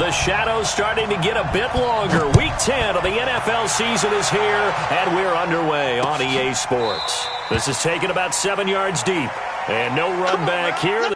The shadow's starting to get a bit longer. Week 10 of the NFL season is here, and we're underway on EA Sports. This is taken about 7 yards deep, and no run back here.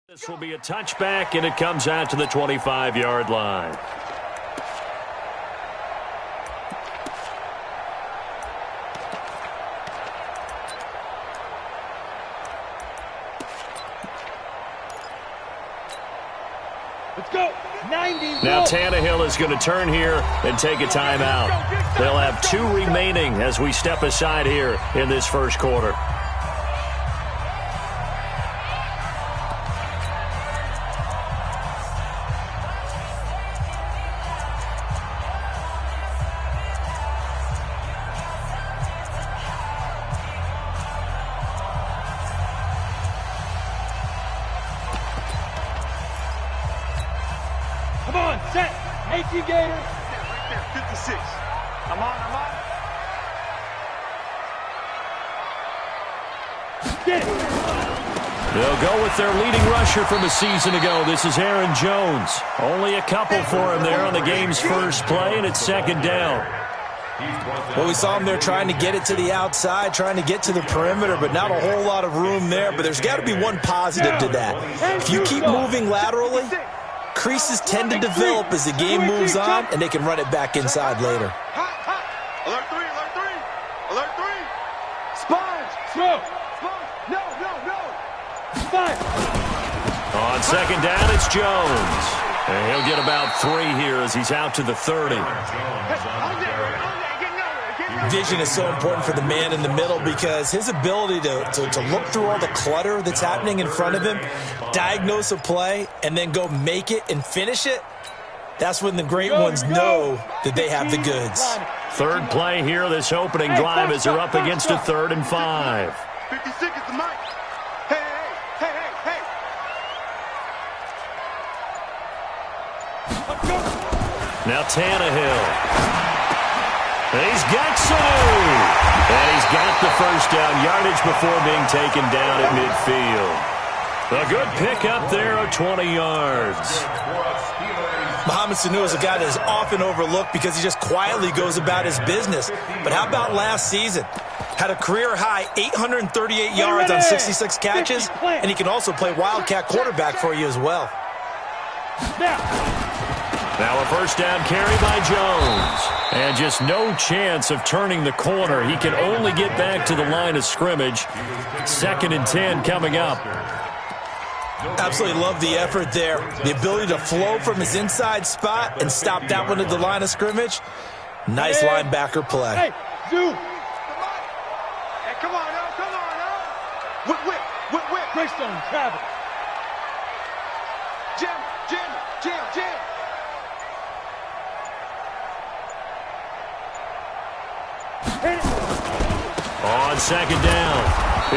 This will be a touchback, and it comes out to the 25-yard line. Let's go. 90. Now Tannehill is going to turn here and take a timeout. They'll have 2 remaining as we step aside here in this first quarter. Come on, set. 18 Gator. Right there, 56. I'm on. Get it. They'll go with their leading rusher from a season ago. This is Aaron Jones. Only a couple for him there on the game's first play, and it's second down. Well, we saw him there trying to get it to the outside, trying to get to the perimeter, but not a whole lot of room there. But there's got to be one positive to that. If you keep moving laterally, creases tend to develop as the game moves on, and they can run it back inside later. Alert 3, alert 3. Alert 3. Sponge. Throw. No. Five. On second down, it's Jones. And he'll get about 3 here as he's out to the 30. Vision is so important for the man in the middle because his ability to look through all the clutter that's happening in front of him, diagnose a play, and then go make it and finish it, that's when the great ones know that they have the goods. Third play here, this opening drive as they're up against a 3rd and 5. 56 is the mic. Hey. Now Tannehill. He's got Sanu. And he's got the first down yardage before being taken down at midfield. A good pickup there of 20 yards. Mohamed Sanu is a guy that is often overlooked because he just quietly goes about his business. But how about last season? Had a career-high 838 yards on 66 catches, and he can also play wildcat quarterback for you as well. Now a first down carry by Jones. And just no chance of turning the corner. He can only get back to the line of scrimmage. 2nd and 10 coming up. Absolutely love the effort there. The ability to flow from his inside spot and stop that one at the line of scrimmage. Nice linebacker play. Hey, Zoo. Hey, come on now. Whip. Greystone, Travis. Jam. On second down,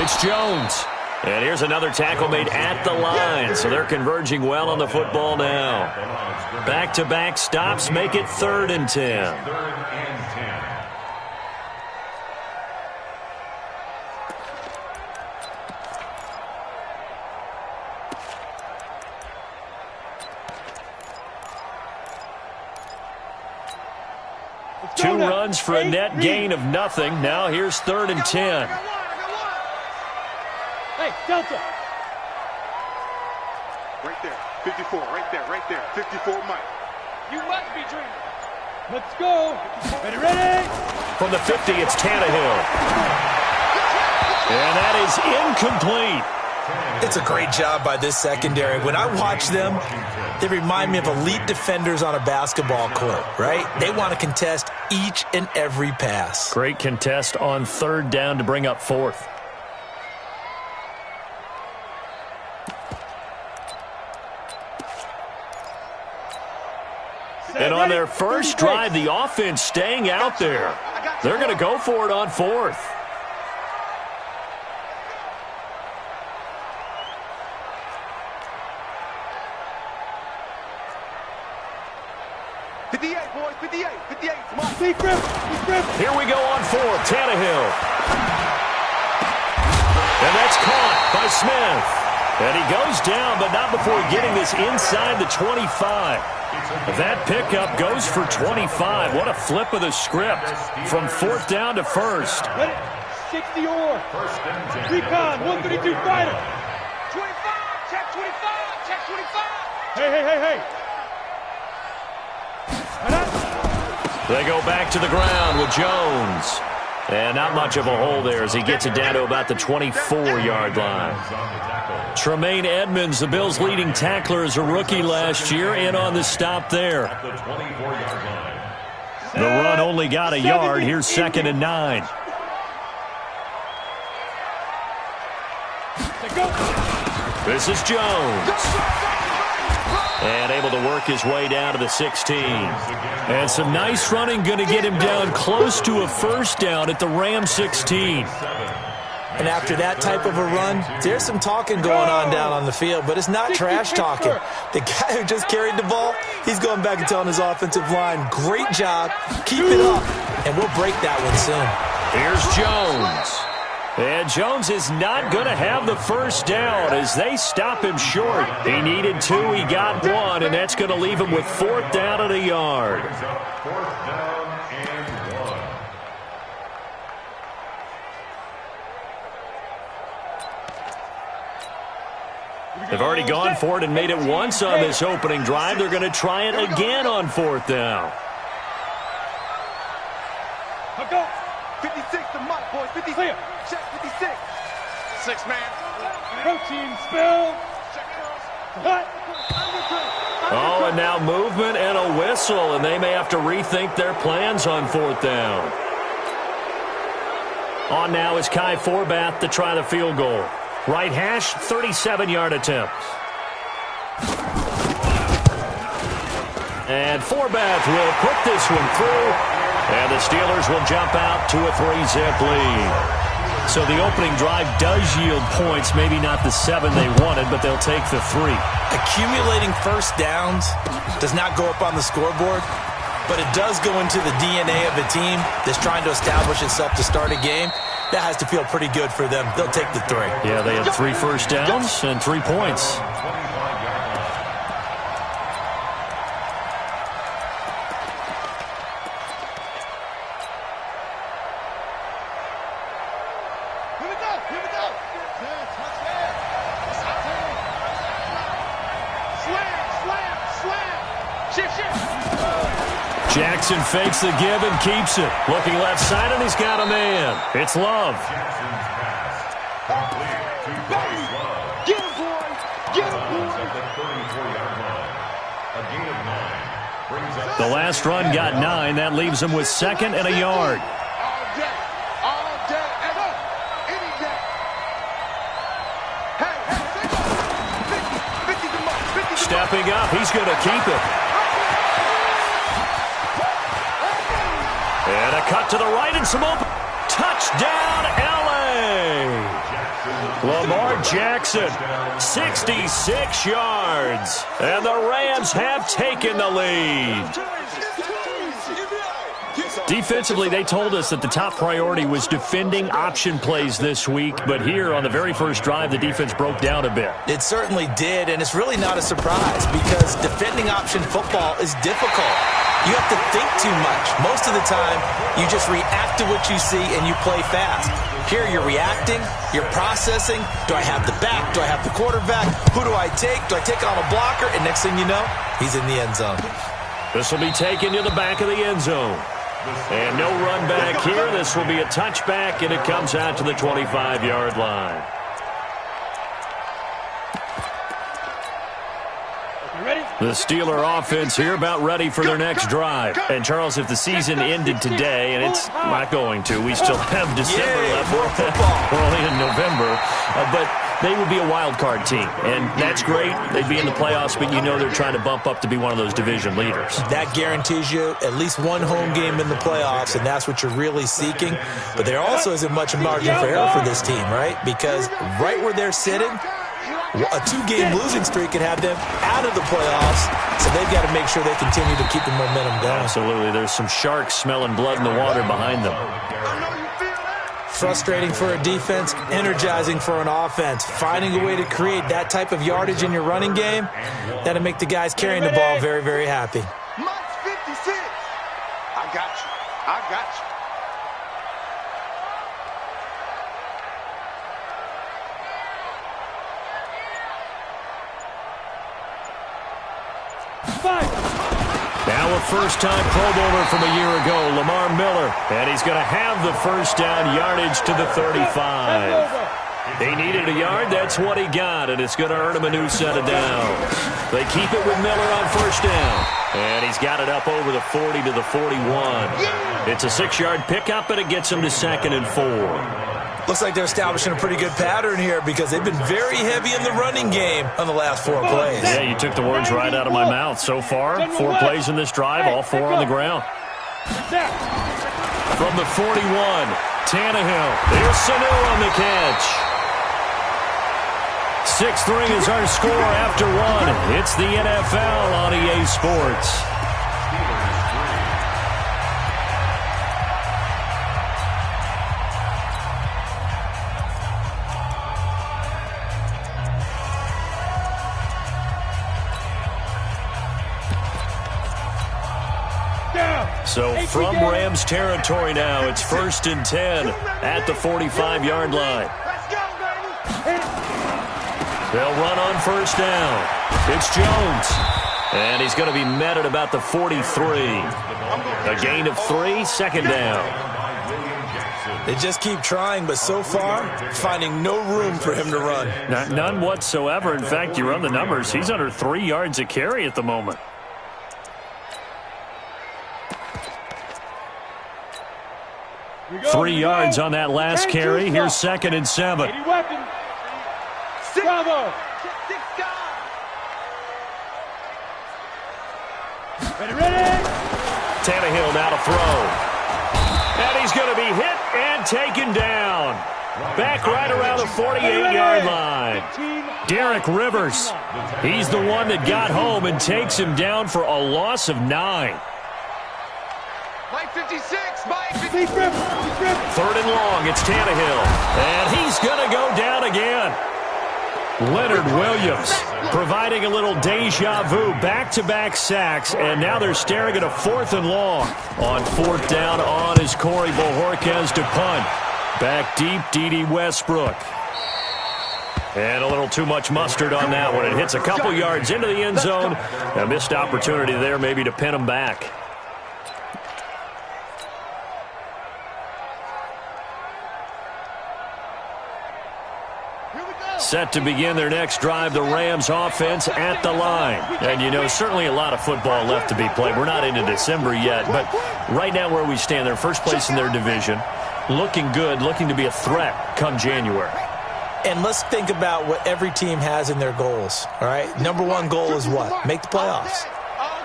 it's Jones. And here's another tackle made at the line, so they're converging well on the football now. Back-to-back stops make it 3rd and 10. 2 runs for a net gain of nothing. Now here's 3rd and 10. Hey, Delta. Right there. 54. Right there. 54 Mike. You must be dreaming. Let's go. Ready? From the 50, it's Tannehill. And that is incomplete. It's a great job by this secondary. When I watch them, they remind me of elite defenders on a basketball court, right? They want to contest each and every pass. Great contest on third down to bring up fourth. And on their first drive, the offense staying out there. They're going to go for it on fourth. Here we go on fourth. Tannehill. And that's caught by Smith. And he goes down, but not before getting this inside the 25. That pickup goes for 25. What a flip of the script from fourth down to first. 60 or recon, 132 fighter. 25, check 25, check 25. Hey. They go back to the ground with Jones. And not much of a hole there as he gets it down to about the 24-yard line. Tremaine Edmonds, the Bills' leading tackler as a rookie last year, in on the stop there. The run only got a yard. Here's 2nd and 9. This is Jones. And able to work his way down to the 16. And some nice running going to get him down close to a first down at the Ram 16. And after that type of a run, there's some talking going on down on the field, but it's not trash talking. The guy who just carried the ball, he's going back and telling his offensive line, great job, keep it up, and we'll break that one soon. Here's Jones. And Jones is not going to have the first down as they stop him short. He needed 2, he got 1, and that's going to leave him with 4th down and a yard. They've already gone for it and made it once on this opening drive. They're going to try it again on 4th down. 56 to Mike, boys. 56. Check 56. 6 man. Protein spill. Oh, and now movement and a whistle, and they may have to rethink their plans on 4th down. On now is Kai Forbath to try the field goal. Right hash, 37-yard attempt. And Forbath will put this one through, and the Steelers will jump out to a 3-zip lead. So the opening drive does yield points, maybe not the 7 they wanted, but they'll take the 3. Accumulating first downs does not go up on the scoreboard, but it does go into the DNA of a team that's trying to establish itself to start a game. That has to feel pretty good for them. They'll take the 3. Yeah, they had 3 first downs and 3 points. Jackson fakes the give and keeps it. Looking left side, and he's got a man. It's Love. Get him, boy. Get him, boy. The last run got 9. That leaves him with 2nd and a yard. All day. All day. And up. Any day. Hey. 50 to Mike. 50 to Stepping up. He's going to keep it. And a cut to the right and some open. Touchdown, L.A. Lamar Jackson, 66 yards. And the Rams have taken the lead. Defensively, they told us that the top priority was defending option plays this week. But here on the very first drive, the defense broke down a bit. It certainly did, and it's really not a surprise because defending option football is difficult. You have to think too much. Most of the time, you just react to what you see and you play fast. Here, you're reacting, you're processing. Do I have the back? Do I have the quarterback? Who do I take? Do I take on a blocker? And next thing you know, he's in the end zone. This will be taken to the back of the end zone. And no run back here. This will be a touchback, and it comes out to the 25-yard line. The Steeler offense here about ready for their next drive. And, Charles, if the season ended today, and it's not going to, we still have December left. We're only in November. But they would be a wild card team, and that's great. They'd be in the playoffs, but you know they're trying to bump up to be one of those division leaders. That guarantees you at least one home game in the playoffs, and that's what you're really seeking. But there also isn't much margin for error for this team, right? Because right where they're sitting, a 2-game losing streak could have them out of the playoffs, so they've got to make sure they continue to keep the momentum going. Absolutely. There's some sharks smelling blood in the water behind them. Frustrating for a defense, energizing for an offense. Finding a way to create that type of yardage in your running game, that'll make the guys carrying the ball very, very happy. Mike's 56. I got you. I got you. Now a first-time Pro Bowler from a year ago, Lamar Miller. And he's going to have the first down yardage to the 35. He needed a yard. That's what he got, and it's going to earn him a new set of downs. They keep it with Miller on first down. And he's got it up over the 40 to the 41. It's a 6-yard pickup, and it gets him to 2nd and 4. Looks like they're establishing a pretty good pattern here because they've been very heavy in the running game on the last 4 plays. Yeah, you took the words right out of my mouth. So far, 4 plays in this drive, all 4 on the ground. From the 41, Tannehill. Here's Sanu on the catch. 6-3 is our score after 1. It's the NFL on EA Sports. So from Rams territory now, it's 1st and 10 at the 45-yard line. They'll run on first down. It's Jones. And he's going to be met at about the 43. A gain of 3, 2nd down. They just keep trying, but so far, finding no room for him to run. None whatsoever. In fact, you run the numbers. He's under 3 yards a carry at the moment. 3 yards on that last carry. Here's 2nd and 7. Bravo. Ready. Tannehill now to throw. And he's going to be hit and taken down. Back right around the 48-yard line. Derek Rivers. He's the one that got home and takes him down for a loss of 9. Mike 56, Mike 56. 3rd and long, it's Tannehill. And he's going to go down again. Leonard Williams providing a little deja vu, back-to-back sacks, and now they're staring at a 4th and long. On 4th down on is Corey Bojorquez to punt. Back deep, D.D. Westbrook. And a little too much mustard on that one. It hits a couple yards into the end zone. A missed opportunity there maybe to pin him back. Set to begin their next drive, the Rams offense at the line. And, you know, certainly a lot of football left to be played. We're not into December yet, but right now where we stand, they're first place in their division. Looking good, looking to be a threat come January. And let's think about what every team has in their goals, all right? Number 1 goal is what? Make the playoffs.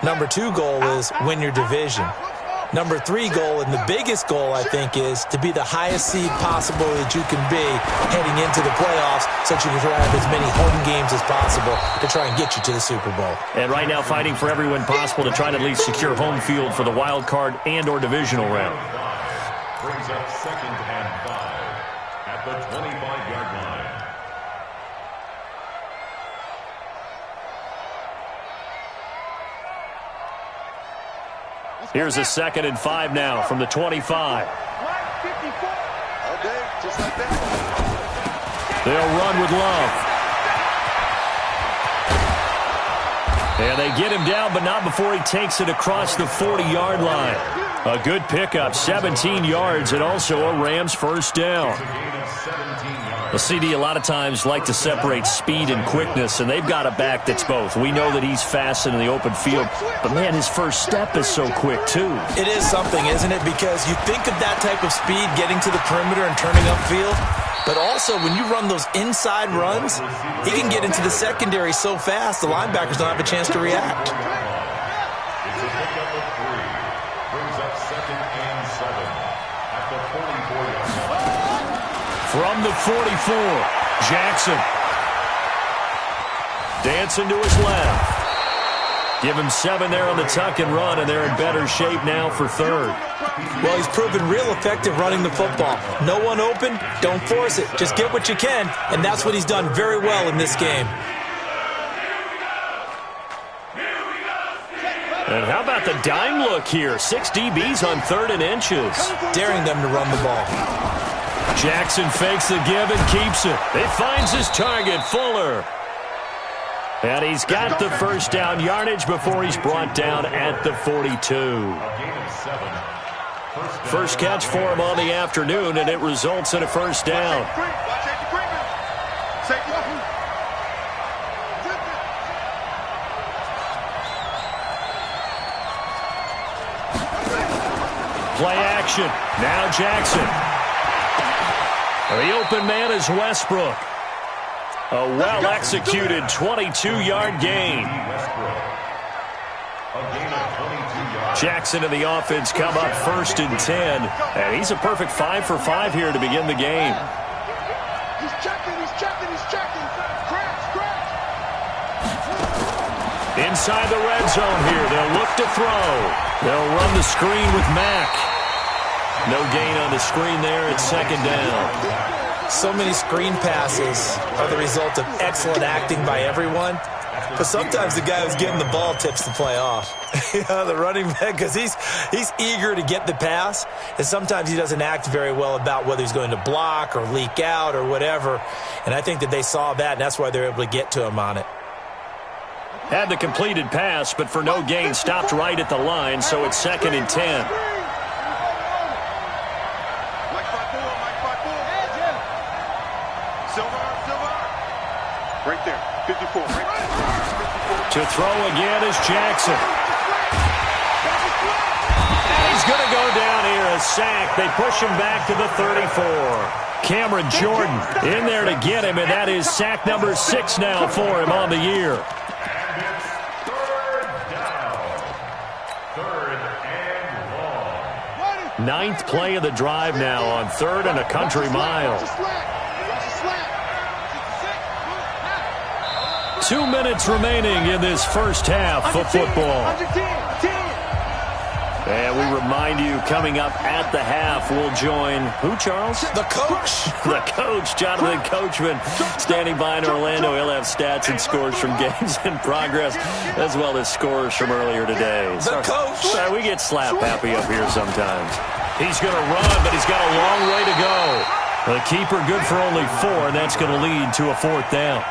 Number 2 goal is win your division. Number 3 goal, and the biggest goal, I think, is to be the highest seed possible that you can be heading into the playoffs so that you can have as many home games as possible to try and get you to the Super Bowl. And right now fighting for every win possible to try to at least secure home field for the wild card and or divisional round. Brings up 2nd and 5 at the 25-yard line. Here's a 2nd and 5 now from the 25. They'll run with Love. And they get him down, but not before he takes it across the 40-yard line. A good pickup, 17 yards, and also a Rams first down. Well, CD a lot of times like to separate speed and quickness, and they've got a back that's both. We know that he's fast in the open field, but, man, his first step is so quick, too. It is something, isn't it? Because you think of that type of speed getting to the perimeter and turning upfield, but also when you run those inside runs, he can get into the secondary so fast the linebackers don't have a chance to react. It's a pickup of 3. Brings up 2nd and 7 at the 44-yard line. From the 44, Jackson. Dancing to his left. Give him 7 there on the tuck and run, and they're in better shape now for 3rd. Well, he's proven real effective running the football. No one open, don't force it. Just get what you can, and that's what he's done very well in this game. And how about the dime look here? 6 DBs on 3rd and inches. Daring them to run the ball. Jackson fakes the give and keeps it. It finds his target, Fuller. And he's got the first down yardage before he's brought down at the 42. A gain of 7. First catch for him on the afternoon, and it results in a first down. Play action. Now Jackson. The open man is Westbrook. A well-executed 22-yard gain. Jackson and the offense come up 1st and 10. And he's a perfect 5 for 5 here to begin the game. He's checking. Inside the red zone here. They'll look to throw. They'll run the screen with Mack. No gain on the screen there. It's 2nd down. So many screen passes are the result of excellent acting by everyone. But sometimes the guy who's getting the ball tips the play off. The running back, because he's eager to get the pass, and sometimes he doesn't act very well about whether he's going to block or leak out or whatever. And I think that they saw that, and that's why they're able to get to him on it. Had the completed pass, but for no gain, stopped right at the line, so it's 2nd and 10. Right there, 54. Right there. 54. To throw again is Jackson. And he's going to go down here, a sack. They push him back to the 34. Cameron Jordan in there to get him, and that is sack number 6 now for him on the year. And it's 3rd down. 3rd and long. 9th play of the drive now on 3rd and a country mile. 2 minutes remaining in this first half of football. And we remind you, coming up at the half, we'll join who, Charles? The coach. The coach, Jonathan Coachman, standing by in Orlando. He'll have stats and scores from games in progress, as well as scores from earlier today. The coach. Sorry, we get slap happy up here sometimes. He's going to run, but he's got a long way to go. The keeper good for only 4, and that's going to lead to a 4th down.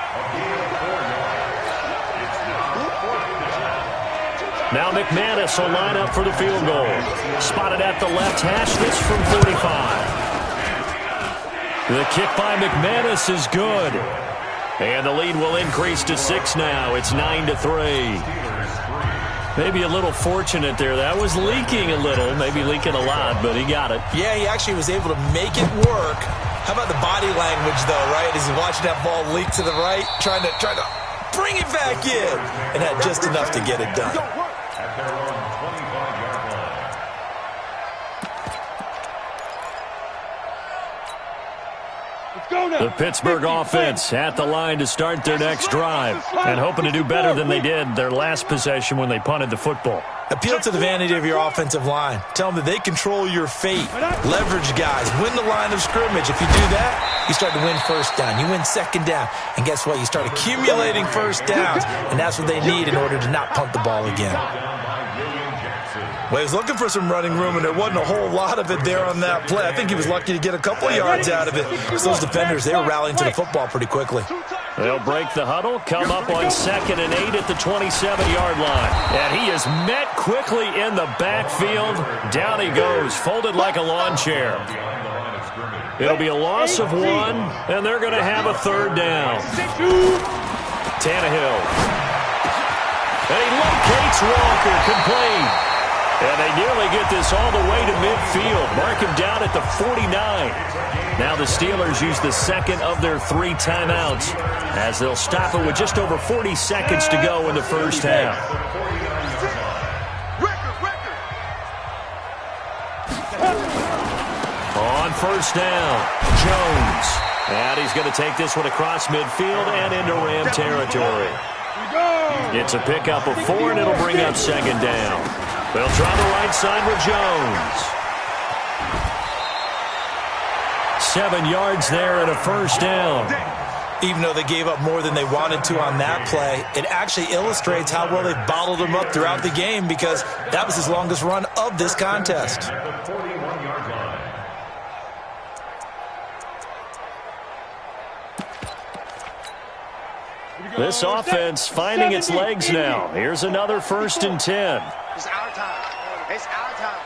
Now McManus will line up for the field goal. Spotted at the left hash, this from 45. The kick by McManus is good. And the lead will increase to 6 now. It's 9-3. Maybe a little fortunate there. That was leaking a little, maybe leaking a lot, but he got it. Yeah, he actually was able to make it work. How about the body language, though, right? As he's watching that ball leak to the right, trying to bring it back in, and had just enough to get it done. At their own 25-yard line. Let's go now. The Pittsburgh offense at the line to start their next drive, and hoping to do better than they did their last possession when they punted the football. Appeal to the vanity of your offensive line. Tell them that they control your fate. Leverage guys. Win the line of scrimmage. If you do that, you start to win first down. You win second down. And guess what? You start accumulating first downs. And that's what they need in order to not punt the ball again. Well, he was looking for some running room, and there wasn't a whole lot of it there on that play. I think he was lucky to get a couple of yards out of it. Because those defenders, they were rallying to the football pretty quickly. They'll break the huddle, come up on 2nd and 8 at the 27-yard line. And he is met quickly in the backfield. Down he goes, folded like a lawn chair. It'll be a loss of 1, and they're going to have a third down. Tannehill. And he locates Walker, complete. And they nearly get this all the way to midfield. Mark him down at the 49. Now the Steelers use the second of their 3 timeouts as they'll stop it with just over 40 seconds to go in the first half. On first down, Jones. And he's going to take this one across midfield and into Ram territory. It's a pickup of 4, and it'll bring up second down. They'll try the right side with Jones. 7 yards there and a first down. Even though they gave up more than they wanted to on that play, it actually illustrates how well they bottled them up throughout the game because that was his longest run of this contest. This offense finding its legs now. Here's another 1st and 10. It's our time. It's our time.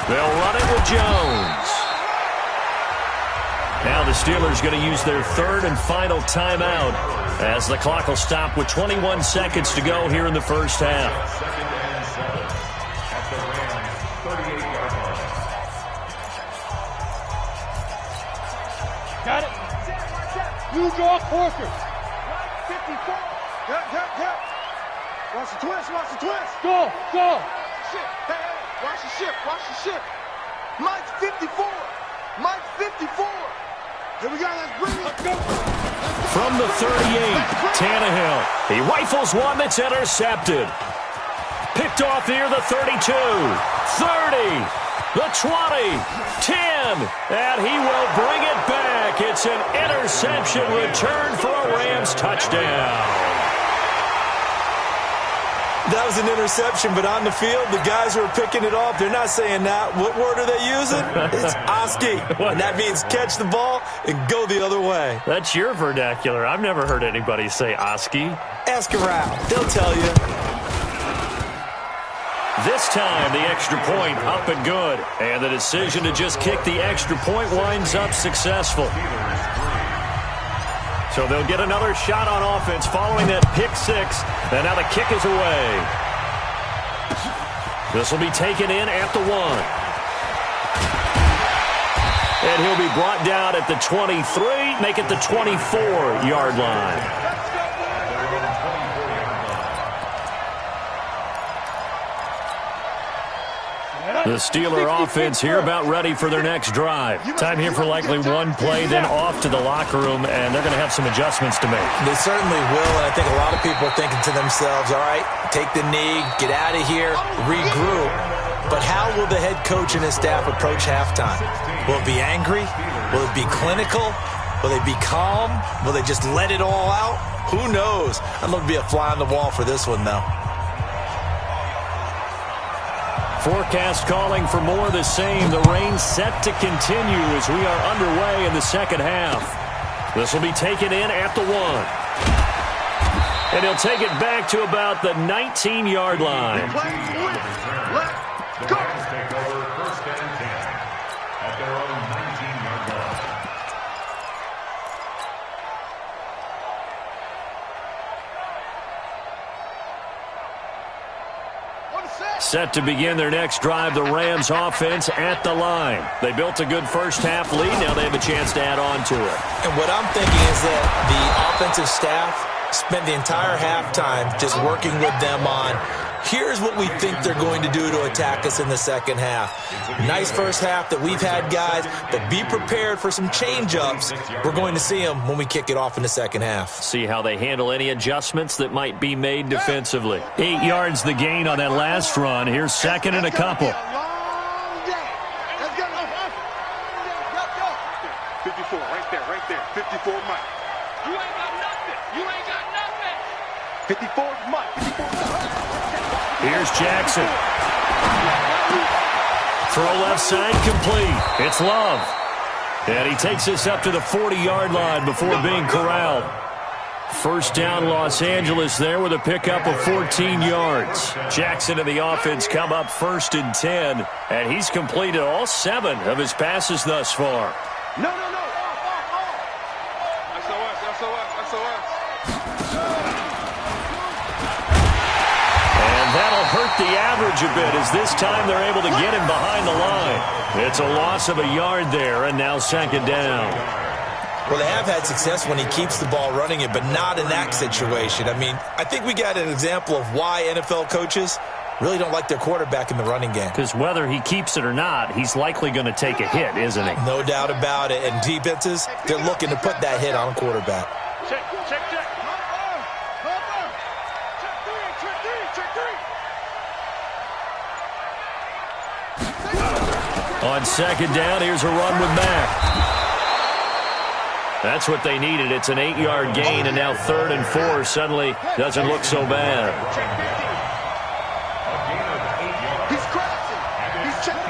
They'll run it with Jones. Now the Steelers going to use their 3rd and final timeout as the clock will stop with 21 seconds to go here in the first half. Got it. You draw closer. 54. Yep. Watch the twist. Go. Shit. Hey, watch the ship. Mike's 54. Mike's 54. Here we go. Let's bring it. Let's go. From the 38, Tannehill. He rifles one that's intercepted. Picked off near the 32, 30, the 20, 10, and he will bring it back. It's an interception return for a Rams touchdown. That was an interception, but on the field, the guys who are picking it off, they're not saying that. What word are they using? It's Oski, and that means catch the ball and go the other way. That's your vernacular. I've never heard anybody say Oski. Ask around. They'll tell you. This time, the extra point up and good. And the decision to just kick the extra point winds up successful. So they'll get another shot on offense following that pick 6. And now the kick is away. This will be taken in at the 1. And he'll be brought down at the 23, make it the 24-yard line. The Steeler offense here about ready for their next drive. Time here for likely one play, then off to the locker room, and they're going to have some adjustments to make. They certainly will, and I think a lot of people are thinking to themselves, all right, take the knee, get out of here, regroup. But how will the head coach and his staff approach halftime? Will it be angry? Will it be clinical? Will they be calm? Will they just let it all out? Who knows? I'd love to be a fly on the wall for this one, though. Forecast calling for more of the same. The rain set to continue as we are underway in the second half. This will be taken in at the 1. And he'll take it back to about the 19-yard line. The Rams take over 1st and 10 at their own 19-yard line. Set to begin their next drive, the Rams offense at the line. They built a good first-half lead. Now they have a chance to add on to it. And what I'm thinking is that the offensive staff spent the entire halftime just working with them on, here's what we think they're going to do to attack us in the second half. Nice first half that we've had, guys, but be prepared for some change-ups. We're going to see them when we kick it off in the second half. See how they handle any adjustments that might be made defensively. 8 yards the gain on that last run. Here's 2nd and a couple. 54, right there. 54, Mike. You ain't got nothing. 54 Mike. 54 Mike. Here's Jackson. Throw left side complete. It's Love. And he takes this up to the 40-yard line before being corralled. First down, Los Angeles there with a pickup of 14 yards. Jackson and the offense come up 1st and 10, and he's completed all 7 of his passes thus far. No. SOS. And that'll hurt the average a bit as this time they're able to get him behind the line. It's a loss of a yard there, and now 2nd down. Well, they have had success when he keeps the ball running it, but not in that situation. I mean, I think we got an example of why NFL coaches really don't like their quarterback in the running game. Because whether he keeps it or not, he's likely going to take a hit, isn't he? No doubt about it. And defenses, they're looking to put that hit on a quarterback. Check. On 2nd down, here's a run with Mack. That's what they needed. It's an 8-yard gain, and now 3rd and 4 suddenly doesn't look so bad. He's crashing. He's checking.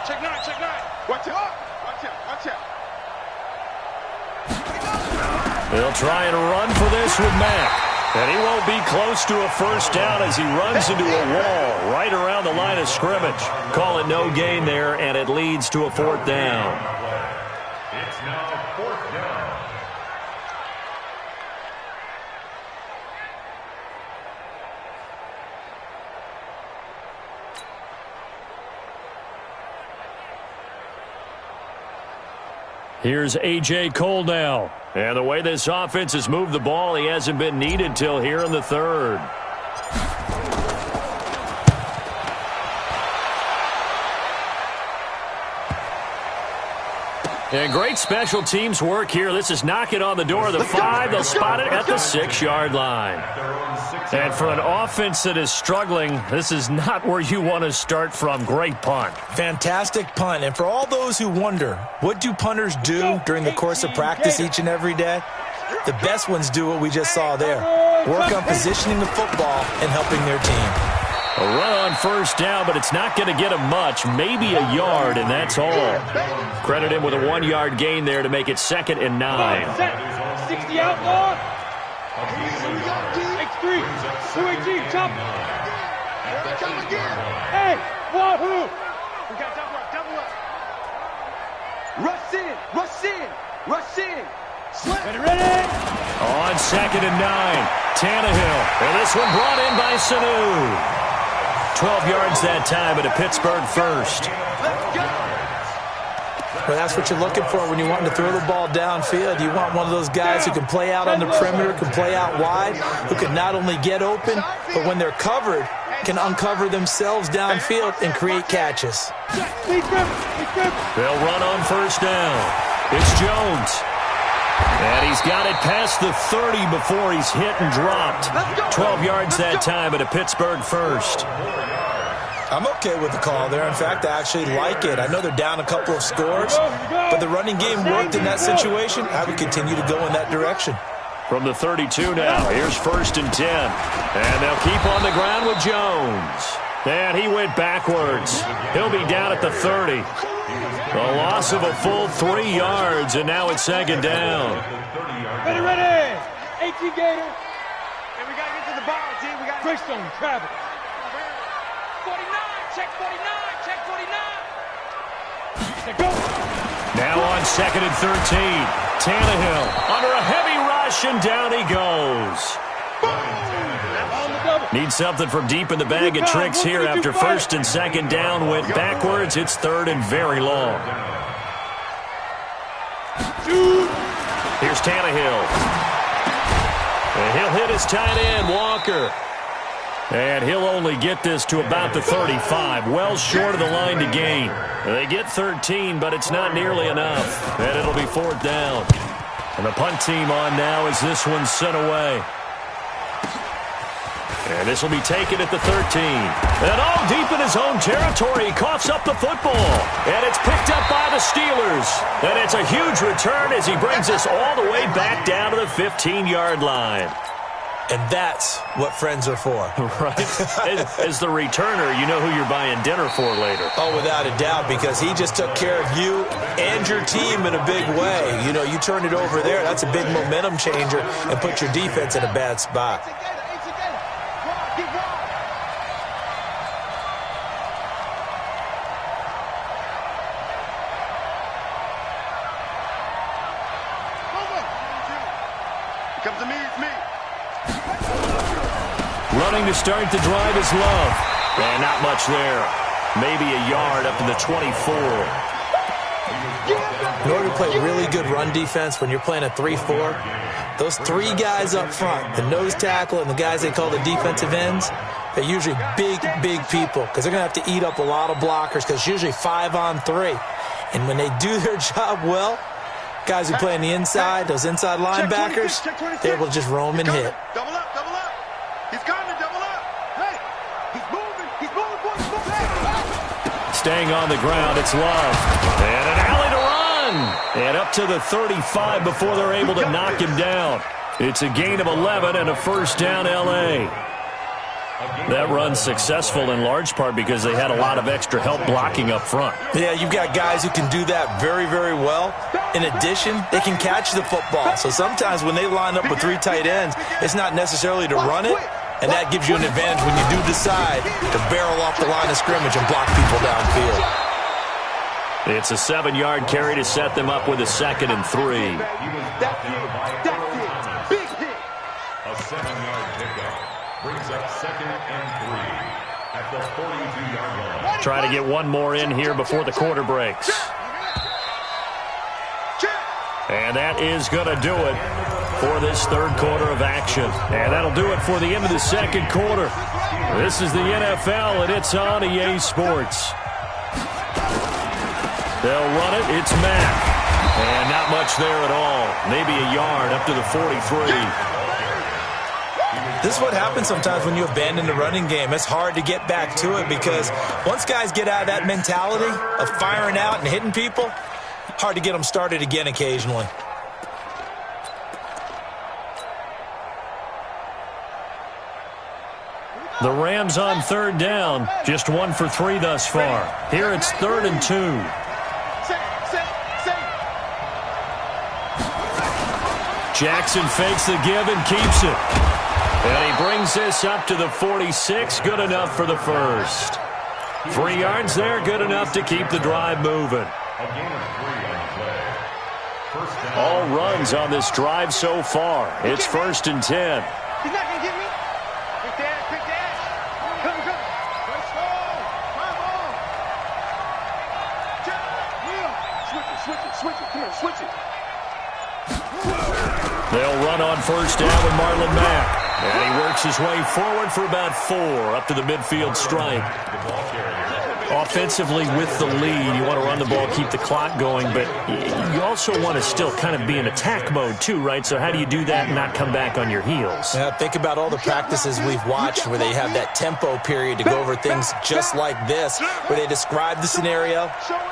Check 9. Watch out. They'll try and run for this with Mack. And he won't be close to a first down as he runs into a wall right around the line of scrimmage. Call it no gain there, and it leads to a 4th down. It's now 4th down. Here's A.J. Cole now. And the way this offense has moved the ball, he hasn't been needed till here in the 3rd. And great special teams work here. This is knocking on the door of the 5. They'll spot it at the 6-yard line. And for an offense that is struggling, this is not where you want to start from. Great punt. Fantastic punt. And for all those who wonder, what do punters do during the course of practice each and every day? The best ones do what we just saw there. Work on positioning the football and helping their team. A run on first down, but it's not going to get him much. Maybe a yard, and that's all. Credit him with a 1-yard gain there to make it 2nd and 9. 60 outlaw. X3. 218. Chop. Hey, wahoo. We got double up. Rush in. Ready. On 2nd and 9, Tannehill. And this one brought in by Sanu. 12 yards that time at a Pittsburgh first. Well, that's what you're looking for when you're wanting to throw the ball downfield. You want one of those guys who can play out on the perimeter, can play out wide, who can not only get open, but when they're covered, can uncover themselves downfield and create catches. They'll run on first down. It's Jones. And he's got it past the 30 before he's hit and dropped. 12 yards that time at a Pittsburgh first. I'm okay with the call there. In fact, I actually like it. I know they're down a couple of scores, but the running game worked in that situation. I would continue to go in that direction. From the 32 now, here's 1st and 10. And they'll keep on the ground with Jones. And he went backwards. He'll be down at the 30. A loss of a full 3 yards, and now it's 2nd down. Ready. 18 Gator. And we got to get to the ball, G. We got to Greystone, travel. 49. Check 49. Go. Now on 2nd and 13. Tannehill under a heavy rush, and down he goes. Need something from deep in the bag of tricks here after 1st and 2nd down went backwards. It's 3rd and very long. Here's Tannehill. And he'll hit his tight end, Walker. And he'll only get this to about the 35, well short of the line to gain. They get 13, but it's not nearly enough. And it'll be 4th down. And the punt team on now as this one's sent away. And this will be taken at the 13. And all deep in his own territory, he coughs up the football. And it's picked up by the Steelers. And it's a huge return as he brings us all the way back down to the 15-yard line. And that's what friends are for. Right. As the returner, you know who you're buying dinner for later. Oh, without a doubt, because he just took care of you and your team in a big way. You know, you turn it over there, that's a big momentum changer and put your defense in a bad spot. Comes to me, it's me. Running to start the drive is Love. And not much there. Maybe a yard up to the 24. In order to play really good run defense when you're playing a 3-4, those three guys up front, the nose tackle and the guys they call the defensive ends, they're usually big people because they're going to have to eat up a lot of blockers because it's usually 5-on-3. And when they do their job well, guys who play on the inside, those inside linebackers, they're able to just roam and hit. Double up, double up. He's coming, double up. Hey, he's moving, boys, moving. Staying on the ground, it's Love. And an alley to run. And up to the 35 before they're able to knock him down. It's a gain of 11 and a first down, L.A. That run's successful in large part because they had a lot of extra help blocking up front. Yeah, you've got guys who can do that very, very well. In addition, they can catch the football. So sometimes when they line up with three tight ends, it's not necessarily to run it, and that gives you an advantage when you do decide to barrel off the line of scrimmage and block people downfield. It's a 7-yard carry to set them up with a 2nd and 3. That's it. Big hit. A 7-yard pickup brings up 2nd and 3 at the 42-yard line. Try to get one more in here before the quarter breaks. And that is going to do it for this third quarter of action. And that'll do it for the end of the second quarter. This is the NFL, and it's on EA Sports. They'll run it. It's Mack. And not much there at all. Maybe a yard up to the 43. This is what happens sometimes when you abandon the running game. It's hard to get back to it because once guys get out of that mentality of firing out and hitting people, hard to get them started again occasionally. The Rams on third down. Just 1 for 3 thus far. Here it's 3rd and 2. Jackson fakes the give and keeps it. And he brings this up to the 46. Good enough for the first. 3 yards there. Good enough to keep the drive moving. A gain of 3 on the play. First down. All runs on this drive so far. It's 1st and 10. He's not going to get me. Quick dash, quick dash. Come. Let's go. Come on. Switch it. Come here, switch it. They'll run on first down with Marlon Mack. And he works his way forward for about 4 up to the midfield stripe. Offensively with the lead, you want to run the ball, keep the clock going, but you also want to still kind of be in attack mode too, right? So how do you do that and not come back on your heels? Yeah, think about all the practices we've watched where they have that tempo period to go over things just like this, where they describe the scenario,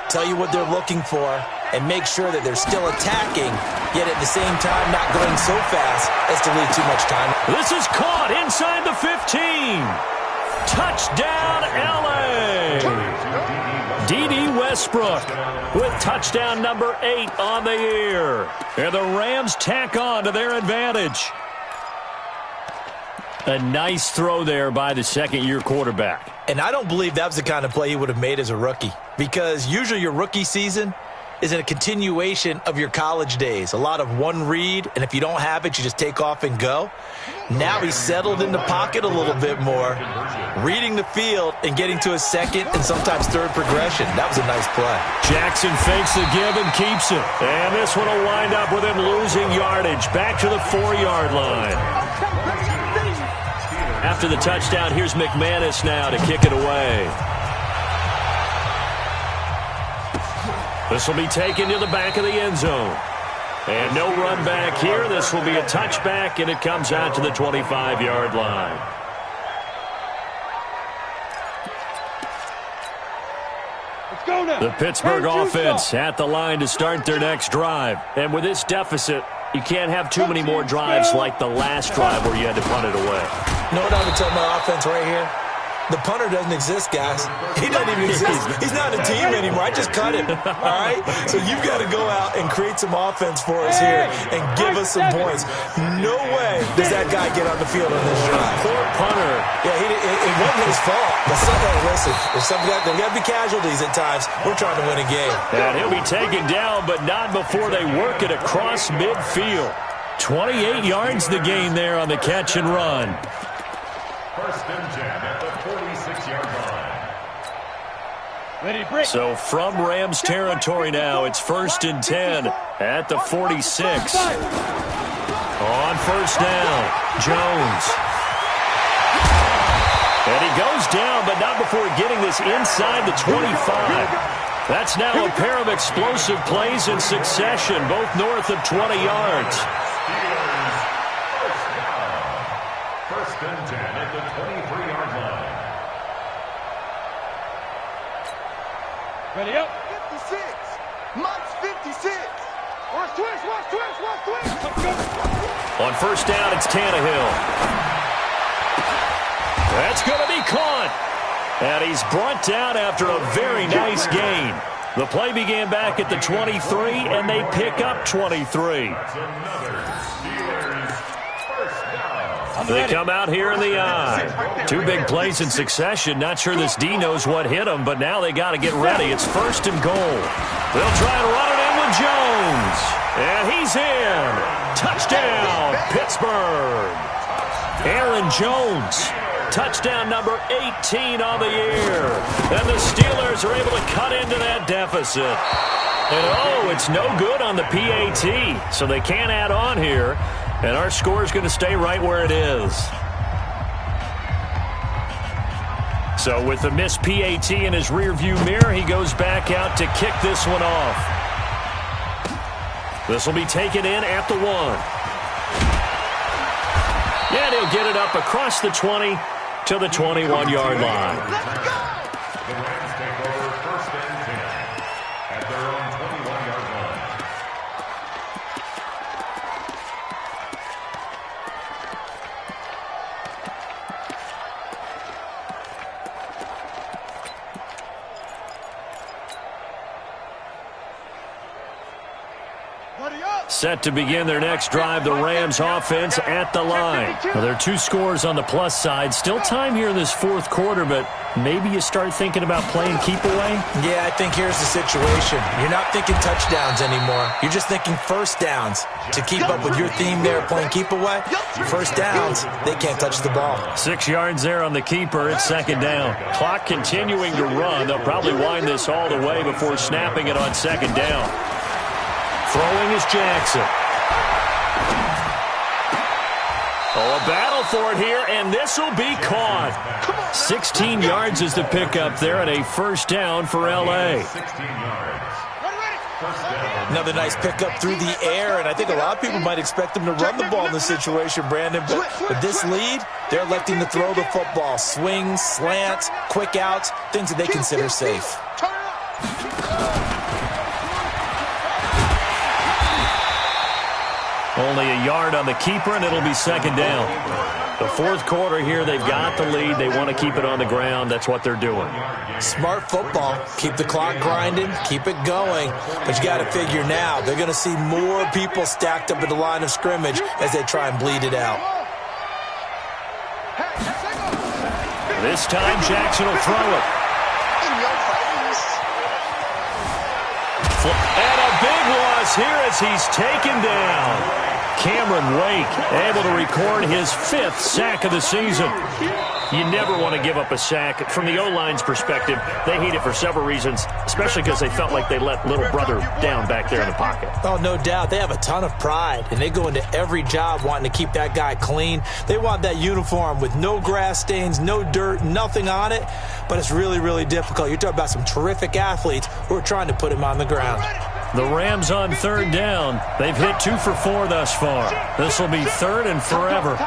tell you what they're looking for, and make sure that they're still attacking, yet at the same time not going so fast as to leave too much time. This is caught inside the 15. Touchdown, L.A. D.D. Westbrook with touchdown number 8 on the year. And the Rams tack on to their advantage. A nice throw there by the second-year quarterback. And I don't believe that was the kind of play he would have made as a rookie, because usually your rookie season is in a continuation of your college days. A lot of one read, and if you don't have it, you just take off and go. Now he's settled in the pocket a little bit more, reading the field and getting to a second and sometimes third progression. That was a nice play. Jackson fakes the give and keeps it. And this one will wind up with him losing yardage back to the 4-yard line. After the touchdown, here's McManus now to kick it away. This will be taken to the back of the end zone. And no run back here. This will be a touchback, and it comes out to the 25-yard line. Let's go now. The Pittsburgh offense at the line to start their next drive. And with this deficit, You can't have too many more drives like the last drive where you had to punt it away. You know what I would tell my offense right here? The punter doesn't exist, guys. He doesn't even exist. He's not a team anymore. I just cut him, all right? So you've got to go out and create some offense for us here and give us some points. No way does that guy get on the field on this drive. Poor punter. Yeah, it wasn't his fault. But listen, there's got to be casualties at times. We're trying to win a game. And he'll be taken down, but not before they work it across midfield. 28 yards the gain there on the catch and run. First and 10 at the 46-yard line. Ready, break. So from Rams territory now, it's first and 10 at the 46. On first down, Jones. And he goes down, but not before getting this inside the 25. That's now a pair of explosive plays in succession, both north of 20 yards. First and 10 at the 23-yard line. Ready up. 56. Mike's 56. Watch twist, watch twist, watch twist. On first down, it's Tannehill. That's going to be caught. And he's brought down after a very nice gain. The play began back at the 23, and they pick up 23. That's another Steelers first down. They come out here in the eye. Two big plays in succession. Not sure this D knows what hit him, but now they got to get ready. It's first and goal. They'll try and run it in with Jones. And he's in. Touchdown, Pittsburgh. Aaron Jones. Touchdown number 18 on the year. And the Steelers are able to cut into that deficit. And, oh, it's no good on the PAT, so they can't add on here. And our score is going to stay right where it is. So with the missed PAT in his rearview mirror, he goes back out to kick this one off. This will be taken in at the 1. And he'll get it up across the 20 to the 21-yard line. The Rams take over first and 10 at their own 21-yard line. Set to begin their next drive, the Rams offense at the line. Well, there are two scores on the plus side. Still time here in this fourth quarter, but maybe you start thinking about playing keep away? Yeah, I think here's the situation. You're not thinking touchdowns anymore. You're just thinking first downs. To keep up with your theme there, playing keep away, first downs, they can't touch the ball. 6 yards there on the keeper. It's second down. Clock continuing to run. They'll probably wind this all the way before snapping it on second down. Throwing is Jackson. Oh, a battle for it here, and this will be caught. 16 yards is the pickup there, and a first down for L.A. 16 yards. Another nice pickup through the air, and I think a lot of people might expect them to run the ball in this situation, Brandon, but with this lead, they're electing to throw the football. Swings, slants, quick outs, things that they consider safe. Only a yard on the keeper, and it'll be second down. The fourth quarter here, they've got the lead. They want to keep it on the ground. That's what they're doing. Smart football. Keep the clock grinding. Keep it going. But you got to figure now, they're going to see more people stacked up at the line of scrimmage as they try and bleed it out. This time, Jackson will throw it. And a big loss here as he's taken down. Cameron Wake able to record his 5th sack of the season. You never want to give up a sack. From the O-line's perspective, they hate it for several reasons, especially because they felt like they let little brother down back there in the pocket. Oh, no doubt. They have a ton of pride, and they go into every job wanting to keep that guy clean. They want that uniform with no grass stains, no dirt, nothing on it, but it's really, really difficult. You're talking about some terrific athletes who are trying to put him on the ground. The Rams on third down. They've hit 2 for 4 thus far. This will be third and forever.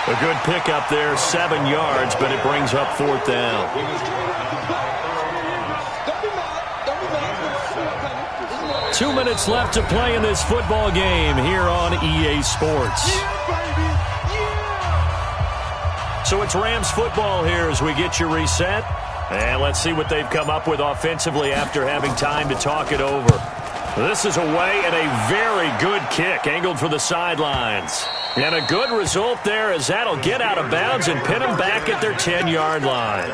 A good pickup there, 7 yards, but it brings up fourth down. Don't be mad. 2 minutes left to play in this football game here on EA Sports. Yeah, baby. Yeah. So it's Rams football here as we get you reset. And let's see what they've come up with offensively after having time to talk it over. This is away and a very good kick angled for the sidelines. And a good result there as that'll get out of bounds and pin them back at their 10-yard line.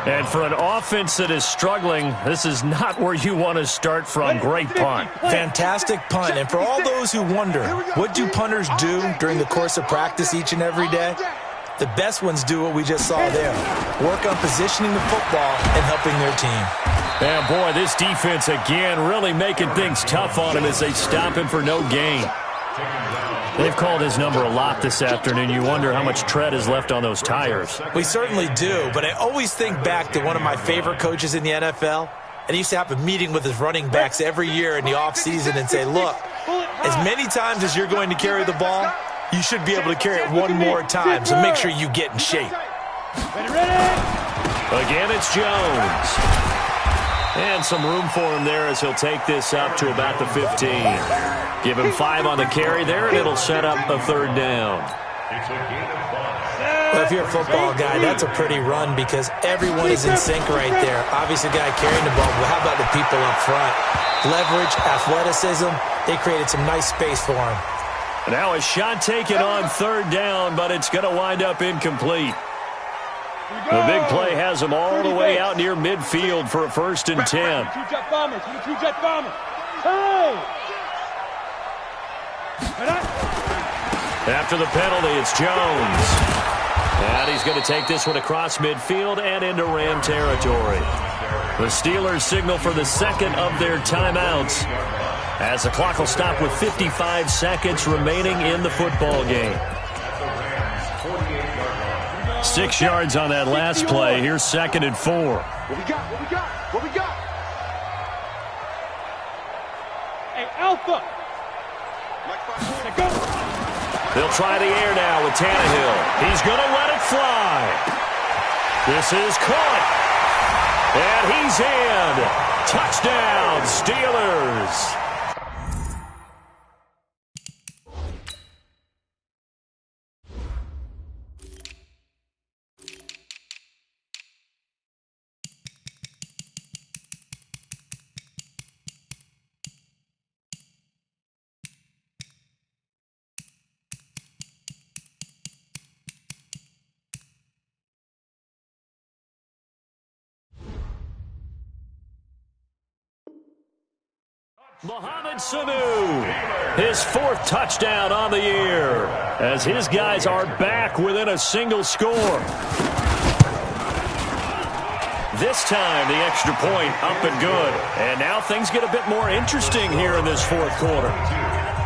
And for an offense that is struggling, this is not where you want to start from. Great punt. Fantastic punt. And for all those who wonder, what do punters do during the course of practice each and every day? The best ones do what we just saw there. Work on positioning the football and helping their team. And boy, this defense again really making things tough on him as they stop him for no gain. They've called his number a lot this afternoon. You wonder how much tread is left on those tires. We certainly do, but I always think back to one of my favorite coaches in the NFL. And he used to have a meeting with his running backs every year in the offseason and say, look, as many times as you're going to carry the ball, you should be able to carry it one more time, so make sure you get in shape. Again, it's Jones. And some room for him there as he'll take this up to about the 15. Give him 5 on the carry there, and it'll set up a third down. Well, if you're a football guy, that's a pretty run because everyone is in sync right there. Obviously, the guy carrying the ball, but how about the people up front? Leverage, athleticism, they created some nice space for him. Now a shot taken on third down, but it's going to wind up incomplete. The big play has them all the way out near midfield for a 1st and 10. Two-jet bombers. Two-jet bombers. Hey! After the penalty, it's Jones. And he's going to take this one across midfield and into Ram territory. The Steelers signal for the second of their timeouts as the clock will stop with 55 seconds remaining in the football game. 6 yards on that last play. Here's 2nd and 4. What we got? What we got? What we got? Hey, Alpha. Go. They'll try the air now with Tannehill. He's going to let it fly. This is caught. And he's in. Touchdown, Steelers. Mohamed Sanu, his 4th touchdown on the year, as his guys are back within a single score. This time, the extra point up and good. And now things get a bit more interesting here in this 4th quarter.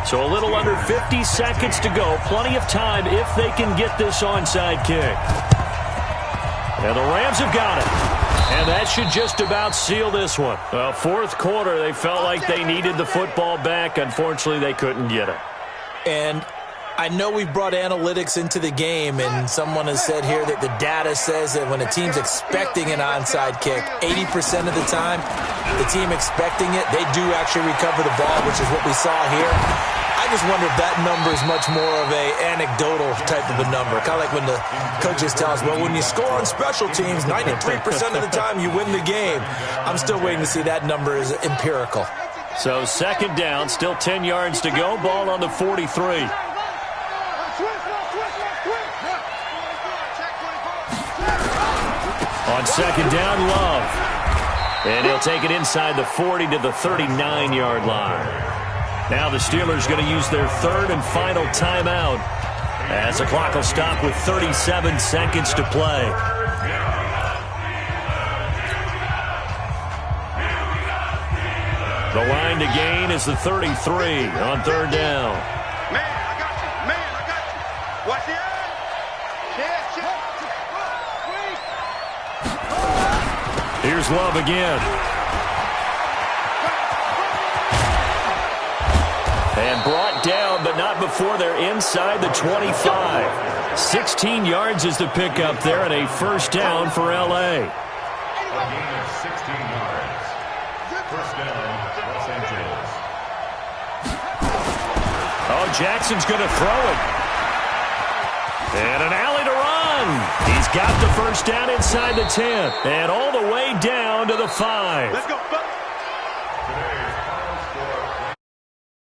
So a little under 50 seconds to go. Plenty of time if they can get this onside kick. And the Rams have got it. And that should just about seal this one. Well, 4th quarter, they felt like they needed the football back. Unfortunately, they couldn't get it. And I know we've brought analytics into the game, and someone has said here that the data says that when a team's expecting an onside kick, 80% of the time, the team expecting it, they do actually recover the ball, which is what we saw here. I just wonder if that number is much more of a anecdotal type of a number. Kind of like when the coaches tell us, well, when you score on special teams, 93% of the time you win the game. I'm still waiting to see that number is empirical. So 2nd down, still 10 yards to go. Ball on the 43. On 2nd down, Love. And he'll take it inside the 40 to the 39-yard line. Now the Steelers going to use their 3rd and final timeout as the clock will stop with 37 seconds to play. The line to gain is the 33 on 3rd down. Man, I got you. Man, I got you. Watch the eye. Here's Love again. And brought down, but not before they're inside the 25. 16 yards is the pickup there, and a 1st down for L.A. A gain of 16 yards. First down, Los Angeles. Oh, Jackson's going to throw it. And an alley to run. He's got the first down inside the 10. And all the way down to the 5. Let's go, fellas.